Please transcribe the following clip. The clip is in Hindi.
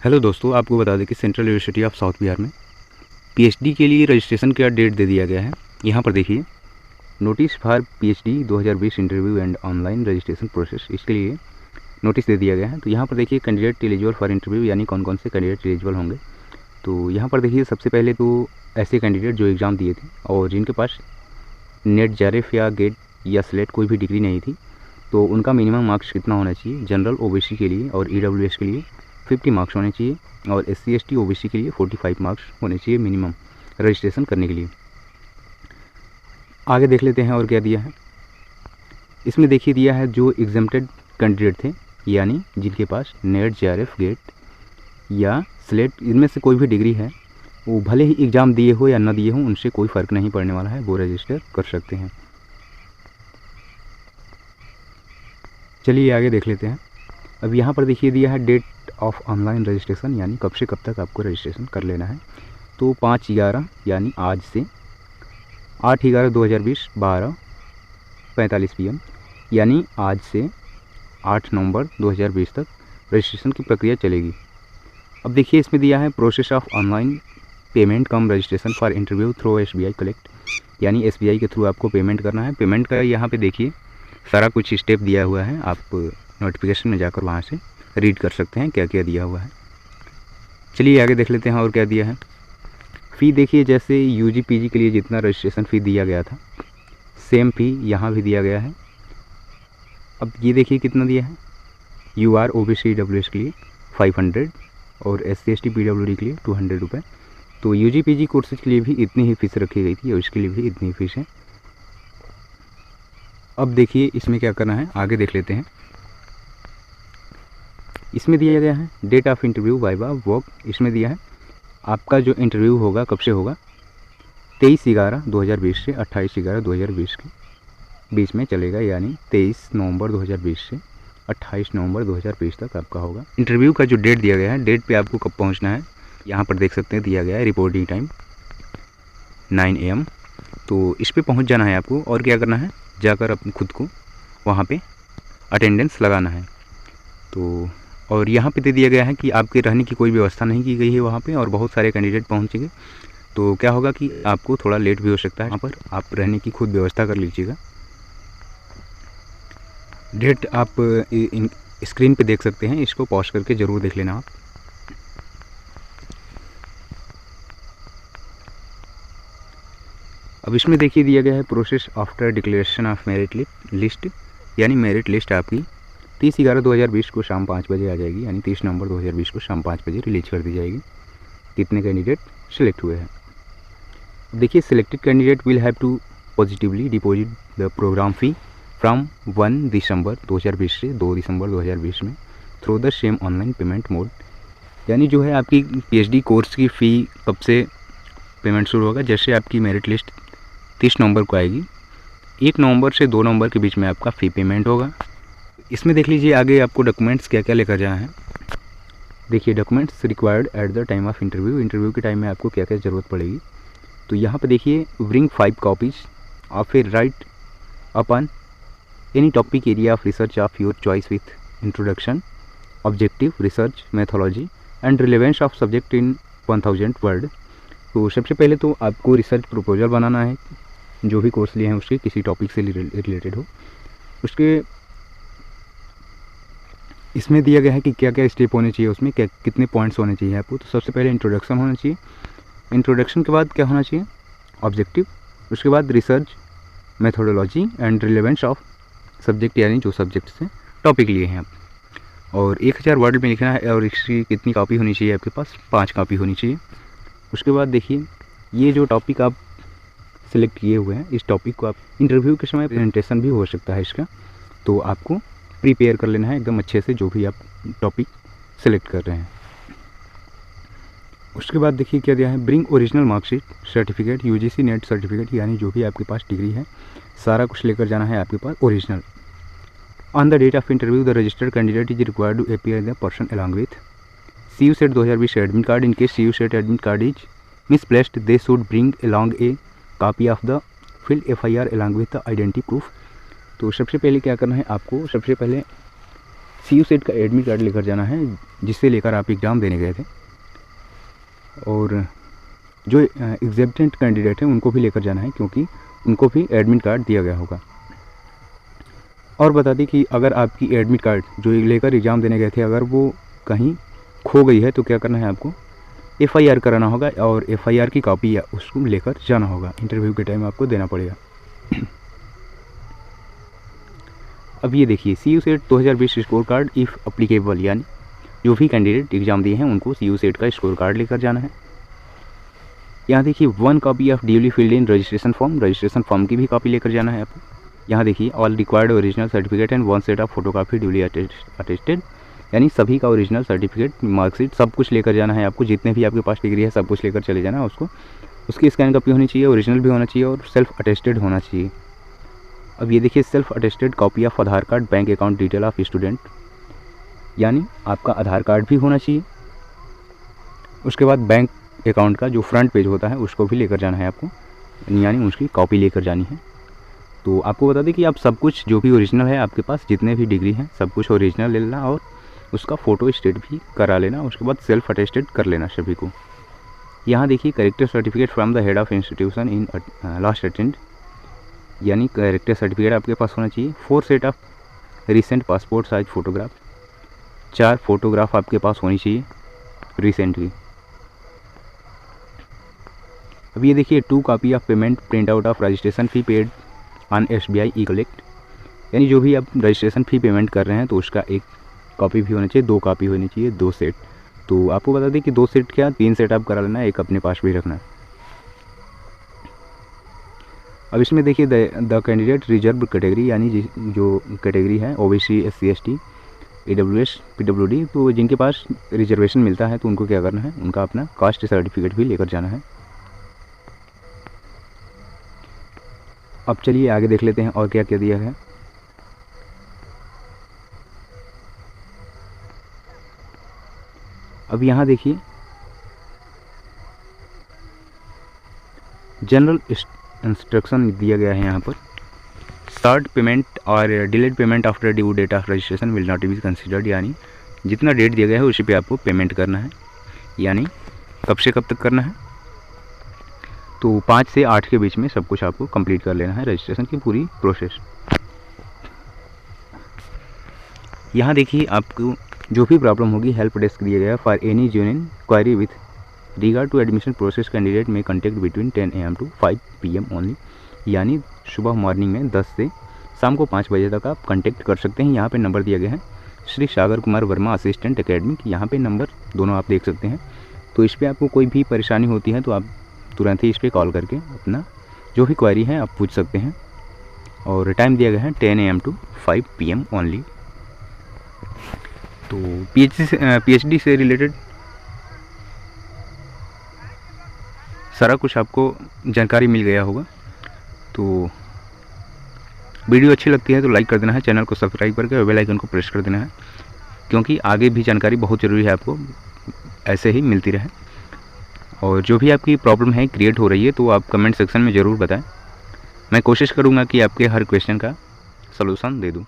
हेलो दोस्तों, आपको बता दें कि central university of south Bihar में पीएचडी के लिए रजिस्ट्रेशन का डेट दे दिया गया है। यहाँ पर देखिए, notice for PhD 2020 interview and online registration process, इसके लिए नोटिस दे दिया गया है। तो यहाँ पर देखिए कैंडिडेट एलिजिबल फॉर इंटरव्यू, यानी कौन कौन से कैंडिडेट एलिजिबल होंगे। तो यहाँ पर देखिए, सबसे पहले तो ऐसे कैंडिडेट जो एग्ज़ाम दिए थे और जिनके पास नेट जेआरएफ या गेट या स्लेट कोई भी डिग्री नहीं थी, तो उनका मिनिमम मार्क्स कितना होना चाहिए। जनरल ओबीसी के लिए और ईडब्ल्यूएस के लिए 50 मार्क्स होने चाहिए और एससी एसटी ओबीसी के लिए 45 मार्क्स होने चाहिए मिनिमम रजिस्ट्रेशन करने के लिए। आगे देख लेते हैं और क्या दिया है। इसमें देखिए दिया है जो एग्जम्प्टेड कैंडिडेट थे, यानी जिनके पास नेट जेआरएफ गेट या स्लेट इनमें से कोई भी डिग्री है, वो भले ही एग्ज़ाम दिए हो या ना दिए हो, उनसे कोई फ़र्क नहीं पड़ने वाला है, वो रजिस्टर कर सकते हैं। चलिए आगे देख लेते हैं। अब यहाँ पर देखिए दिया है डेट ऑफ ऑनलाइन रजिस्ट्रेशन, यानी कब से कब तक आपको रजिस्ट्रेशन कर लेना है। तो 5/11 यानी आज से 8/11/2020 12:45 PM, यानी आज से 8 नवंबर 2020 तक रजिस्ट्रेशन की प्रक्रिया चलेगी। अब देखिए इसमें दिया है process of online payment come registration for interview through SBI collect, यानी SBI के थ्रू आपको पेमेंट करना है। पेमेंट का यहाँ पे देखिए सारा कुछ स्टेप दिया हुआ है, आप नोटिफिकेशन में जाकर वहाँ से रीड कर सकते हैं क्या क्या दिया हुआ है। चलिए आगे देख लेते हैं और क्या दिया है। फ़ी देखिए, जैसे UG PG के लिए जितना रजिस्ट्रेशन फ़ी दिया गया था, सेम फ़ी यहाँ भी दिया गया है। अब ये देखिए कितना दिया है। UR OBC EWS के लिए 500 और SC ST PWD के लिए 200 रुपये। तो UG PG कोर्सेज के लिए भी इतनी ही फ़ीस रखी गई थी और इसके लिए भी इतनी ही फ़ीस है। अब देखिए इसमें क्या करना है, आगे देख लेते हैं। इसमें दिया गया है date of interview viva work. इसमें दिया है आपका जो इंटरव्यू होगा कब से होगा, 23/11/2020 से 28/11/2020 के बीच में चलेगा, यानी 23 नवंबर 2020 से 28 नवंबर 2020 तक आपका होगा। इंटरव्यू का जो डेट दिया गया है, डेट पे आपको कब पहुंचना है यहाँ पर देख सकते हैं, दिया गया है रिपोर्टिंग टाइम 9 AM। तो इस पर पहुँच जाना है आपको और क्या करना है, जाकर अपने खुद को वहाँ पे अटेंडेंस लगाना है। तो और यहाँ पे दे दिया गया है कि आपके रहने की कोई व्यवस्था नहीं की गई है वहाँ पे, और बहुत सारे कैंडिडेट पहुँचेंगे, तो क्या होगा कि आपको थोड़ा लेट भी हो सकता है। वहाँ पर आप रहने की खुद व्यवस्था कर लीजिएगा। डेट आप स्क्रीन पे देख सकते हैं, इसको पॉज करके ज़रूर देख लेना आप। अब इसमें देखिए दिया गया है process after declaration of merit list, यानी मेरिट लिस्ट आपकी 30/11/2020 को शाम 5 बजे आ जाएगी, यानी 30 नवंबर 2020 को शाम 5 बजे रिलीज कर दी जाएगी कितने कैंडिडेट सिलेक्ट हुए हैं। देखिए selected candidate will have to positively deposit the programme fee from 1 December 2020 से 2 दिसंबर 2020 में through the same online payment mode, यानी जो है आपकी PhD कोर्स की फ़ी कब से पेमेंट शुरू होगा। जैसे आपकी मेरिट लिस्ट 30 नवंबर को आएगी, 1 नवंबर से 2 नवंबर के बीच में आपका फ़ी पेमेंट होगा। इसमें देख लीजिए आगे आपको डॉक्यूमेंट्स क्या क्या लेकर जाना है। देखिए documents required at the time of interview, interview के टाइम में आपको क्या क्या ज़रूरत पड़ेगी। तो यहाँ पे देखिए bring 5 copies of A right upon any topic area of research of your choice with introduction, objective, research methodology and relevance of subject in 1000 word. तो सबसे पहले तो आपको रिसर्च प्रपोजल बनाना है, जो भी कोर्स लिए हैं उसके किसी टॉपिक से रिलेटेड हो। उसके इसमें दिया गया है कि क्या क्या स्टेप होने चाहिए, उसमें क्या कितने पॉइंट्स होने चाहिए आपको। तो सबसे पहले इंट्रोडक्शन होना चाहिए, इंट्रोडक्शन के बाद क्या होना चाहिए, ऑब्जेक्टिव, उसके बाद research methodology and relevance of subject, यानी जो सब्जेक्ट से टॉपिक लिए हैं आप, और 1000 वर्ड में लिखना है। और इसकी कितनी कॉपी होनी चाहिए आपके पास, 5 कॉपी होनी चाहिए। उसके बाद देखिए ये जो टॉपिक आप सिलेक्ट किए हुए हैं, इस टॉपिक को आप इंटरव्यू के समय प्रेजेंटेशन भी हो सकता है इसका, तो आपको प्रिपेयर कर लेना है एकदम अच्छे से जो भी आप टॉपिक सेलेक्ट कर रहे हैं। उसके बाद देखिए क्या दिया है, bring original marksheet, certificate, UGC net certificate, यानी जो भी आपके पास डिग्री है सारा कुछ लेकर जाना है आपके पास original. On the date of interview the registered candidate is required to appear the person along with CUSET 2020 admit card. In case CUSET admit card is misplaced they should bring along a copy of the filed FIR along with the identity proof. तो सबसे पहले क्या करना है आपको, सबसे पहले CU सेट का एडमिट कार्ड लेकर जाना है, जिससे लेकर आप एग्ज़ाम देने गए थे। और जो एग्जेप्टेड कैंडिडेट हैं उनको भी लेकर जाना है, क्योंकि उनको भी एडमिट कार्ड दिया गया होगा। और बता दें कि अगर आपकी एडमिट कार्ड जो लेकर एग्ज़ाम देने गए थे अगर वो कहीं खो गई है तो क्या करना है, आपको FIR कराना होगा, और FIR की कॉपी या उसको लेकर जाना होगा। इंटरव्यू के टाइम आपको देना पड़ेगा। अब ये देखिए, CU set 2020 score card if applicable, यानी जो भी कैंडिडेट एग्ज़ाम दिए हैं उनको CU सेट का स्कोर कार्ड लेकर जाना है। यहाँ देखिए 1 copy of duly filled in registration form की भी कॉपी लेकर जाना है आपको। यहाँ देखिए all required original certificate and 1 set of photocopy duly attested, यानी सभी का ओरिजिनल सर्टिफिकेट, मार्कशीट सब कुछ लेकर जाना है आपको। जितने भी आपके पास डिग्री है सब कुछ लेकर चले जाना है उसको। उसकी स्कैन कॉपी होनी चाहिए, ओरिजिनल भी होना चाहिए और सेल्फ अटेस्टेड होना चाहिए। अब ये देखिए self attested copy of Aadhaar card, bank account detail of student, यानी आपका आधार कार्ड भी होना चाहिए। उसके बाद बैंक अकाउंट का जो फ्रंट पेज होता है उसको भी लेकर जाना है आपको, यानी उसकी कॉपी लेकर जानी है। तो आपको बता दें कि आप सब कुछ जो भी ओरिजिनल है आपके पास, जितने भी डिग्री हैं सब कुछ ओरिजिनल ले लेना और उसका फ़ोटो स्टेट भी करा लेना। उसके बाद सेल्फ अटेस्टेड कर लेना सभी को। यहाँ देखिए character certificate from the head of institution in last attend, यानी कैरेक्टर सर्टिफिकेट आपके पास होना चाहिए। 4 set of recent passport size photograph, 4 photograph आपके पास होनी चाहिए रिसेंटली। अब ये देखिए 2 copy of payment print out of registration fee paid on SBI ई-कलेक्ट, यानी जो भी आप रजिस्ट्रेशन फ़ी पेमेंट कर रहे हैं तो उसका एक कॉपी भी होना चाहिए, 2 कॉपी होनी चाहिए, 2 सेट। तो आपको बता दें कि 2 सेट क्या 3 सेट आप करा लेना, एक अपने पास भी रखना है। अब इसमें देखिए द कैंडिडेट रिजर्व कैटेगरी, यानी जो कैटेगरी है OBC SC ST AWS PWD, तो जिनके पास रिजर्वेशन मिलता है तो उनको क्या करना है, उनका अपना कास्ट सर्टिफिकेट भी लेकर जाना है। अब चलिए आगे देख लेते हैं और क्या क्या दिया है। अब यहाँ देखिए जनरल इंस्ट्रक्शन दिया गया है यहाँ पर। शॉर्ट पेमेंट और delayed payment after due date of registration will not be considered, यानी जितना डेट दिया गया है उसी पे आपको पेमेंट करना है, यानी कब से कब तक करना है, तो 5 से 8 के बीच में सब कुछ आपको कंप्लीट कर लेना है रजिस्ट्रेशन की पूरी प्रोसेस। यहाँ देखिए आपको जो भी प्रॉब्लम होगी हेल्प डेस्क दिया गया for any genuine query with regard to admission process candidate में contact between 10 AM to 5 PM only, यानी सुबह मॉर्निंग में 10 से शाम को 5 बजे तक आप कांटेक्ट कर सकते हैं। यहाँ पे नंबर दिया गया है श्री सागर कुमार वर्मा असिस्टेंट एकेडमिक, यहाँ पे नंबर दोनों आप देख सकते हैं। तो इस पर आपको कोई भी परेशानी होती है तो आप तुरंत ही इस पर कॉल करके अपना जो भी क्वायरी है आप पूछ सकते हैं। और टाइम दिया गया है 10 AM to 5 PM ओनली। तो PhD से रिलेटेड सारा कुछ आपको जानकारी मिल गया होगा। तो वीडियो अच्छी लगती है तो लाइक कर देना है, चैनल को सब्सक्राइब करके बेल आइकन को प्रेस कर देना है, क्योंकि आगे भी जानकारी बहुत ज़रूरी है आपको ऐसे ही मिलती रहे। और जो भी आपकी प्रॉब्लम है क्रिएट हो रही है तो आप कमेंट सेक्शन में ज़रूर बताएं, मैं कोशिश करूँगा कि आपके हर क्वेश्चन का सलूशन दे दूँ।